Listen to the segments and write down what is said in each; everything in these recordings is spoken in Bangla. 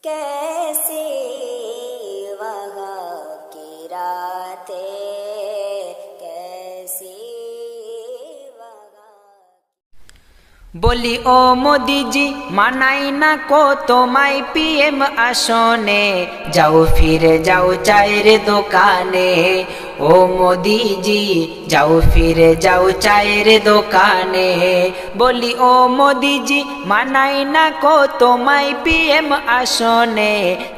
कैसी वहाँ की रातें, कैसी वहाँ। বলি ও মোদিজি মানাই না কো তোমায় পিএম আসনে, যাও ফিরে যাও চায়ের দোকানে। ও মোদিজি যাও ফিরে যাও চায়ের দোকানে। বলি ও মোদিজি মানাই না কো তোমায় পিএম আসনে,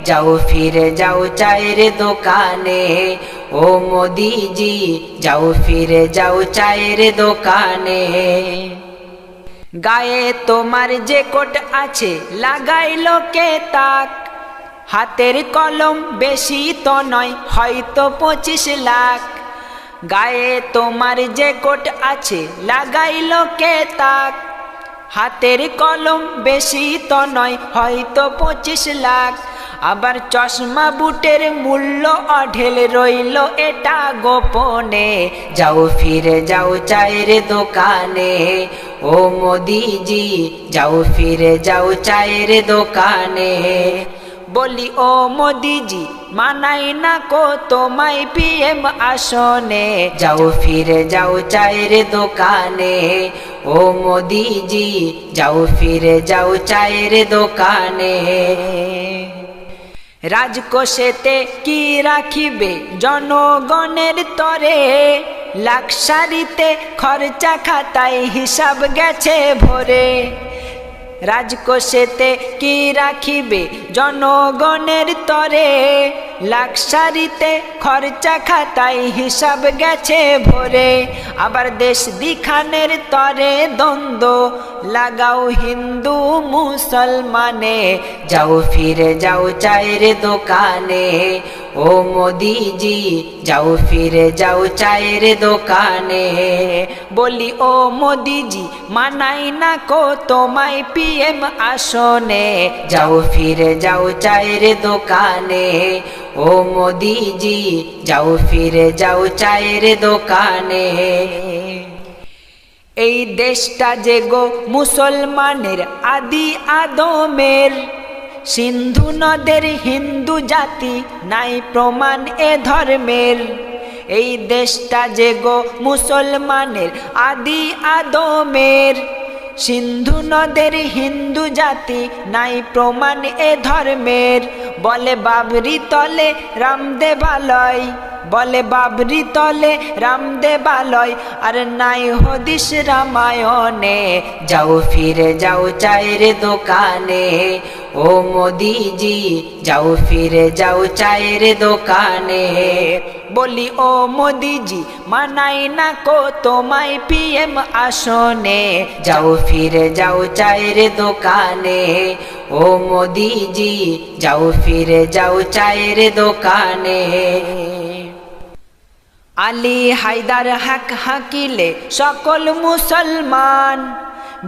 যাও ফিরে যাও চায়ের দোকানে। ও মোদিজি যাও ফিরে যাও চায়ের দোকানে। গায়ে তোমার যে কোট আছে লাগাইলো কে তাক, হাতের কলম বেশি তো নয় হয়তো 25 লাখ। গায়ে তোমার যে কোট আছে লাগাইলো কে তাক, হাতের কলম বেশি তো নয় হয়তো 25 লাখ। আবার চশমা বুটের মূল্য অঢেল রইল এটা গোপনে, যাও ফিরে যাও চায়ের দোকানে। ও মোদিজি যাও ফিরে যাও চায়ের দোকানে। বলি ও মোদিজি মানাই না কো তোমায় পিএম আসনে, যাও ফিরে যাও চায়ের দোকানে। ও মোদিজি যাও ফিরে যাও চায়ের দোকানে। রাজকোষেতে কি রাখিবে জনগণের তরে, লাক্সারিতে খরচা খাতায় হিসাব গেছে ভরে। রাজকোষেতে কি রাখিবে জনগণের তরে, লাক্সারিতে খরচা খাতায় হিসাব গেছে ভরে। আবার দেশ দিখানের তরে দ্বন্দ্ব লাগাও হিন্দু মুসলমানে, যাও ফিরে যাও চায়ের দোকানে। ও মোদিজি যাও ফিরে যাও চায়ের দোকানে। বলি ও মোদিজি মানাই না কো তোমায় পিএম আসনে, যাও ফিরে যাও চায়ের দোকানে। ও মোদিজি যাও ফিরে যাও চায়ের দোকানে। এই দেশটা যে গো মুসলমানের আদি আদমের, সিন্ধু নদের হিন্দু জাতি নাই প্রমাণ এ ধর্মের। এই দেশটা যে গো মুসলমানের আদি আদমের, সিন্ধু নদের হিন্দু জাতি নাই প্রমাণ এ ধর্মের। বলে বাবরি তলে রামদেবালয়, বলে বাবরি তলে রামদেবালয়, আর নাই হদিস রামায়ণে, যাও ফিরে যাও চায়ের দোকানে। ও মোদিজি যাও ফিরে যাও চায়ের দোকানে। বলি ও মোদিজি মানাই না কো তোমায় পিএম আসনে, যাও ফিরে যাও চায়ের দোকানে। ও মোদিজি যাও ফিরে যাও চায়ের দোকানে। আলী হায়দার হক হাকিলে সকল মুসলমান,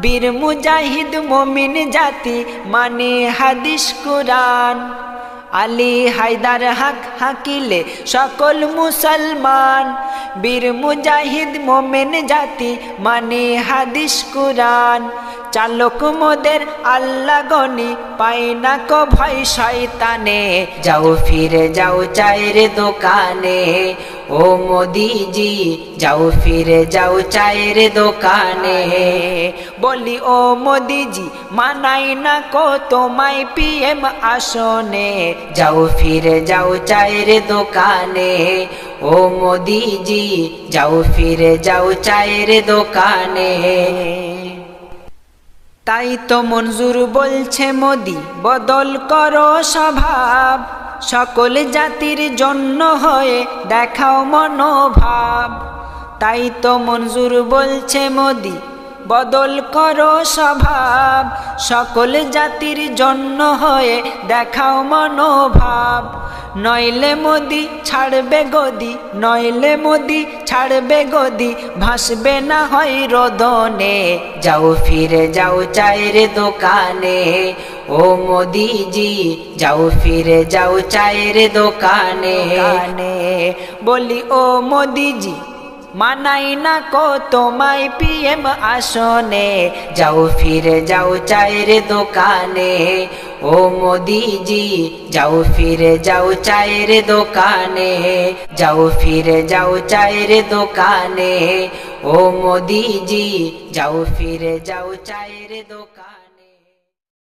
বীর মুজাহিদ মুমিন জাতি মানে হাদিস কুরআন। আলী হায়দার হক হাকিলে সকল মুসলমান, বীর মুজাহিদ মুমিন জাতি মানে হাদিস কুরআন। চালক মোদের আল্লাহ গনি পাই না কো ভয় শয়তানে, যাও ফিরে যাও চায়ের দোকানে। ও মোদিজি যাও ফিরে যাও চায়ের দোকানে। বলি ও মোদিজি মানাই না কো তোমায় পিএম আসনে, যাও ফিরে যাও চায়ের দোকানে। ও মোদিজি যাও ফিরে যাও চায়ের দোকানে। তাই তো মঞ্জুর বলছে মোদি বদল করো স্বভাব, সকল জাতির জন্য হয়ে দেখাও মনোভাব। তাই তো মঞ্জুর বলছে মোদি বদল করো স্বভাব, সকল জাতির জন্য হয়ে দেখাও মনোভাব। নইলে মোদি ছাড়বে গদি, নইলে মোদি ছাড়বে গদি, ভাসবে না হয় রোদনে, যাও ফিরে যাও চায়ের দোকানে। ও মোদিজি যাও ফিরে যাও চায়ের দোকানে। বলি ও মোদিজি মানাই না কো তোমায় পিএম আসনে, যাও ফিরে যাও চায়ের দোকানে। ও মোদিজি যাও ফিরে যাও চায়ের দোকানে, যাও ফিরে যাও চায়ের দোকানে, ও মোদিজি যাও ফিরে যাও চায়ের দোকানে।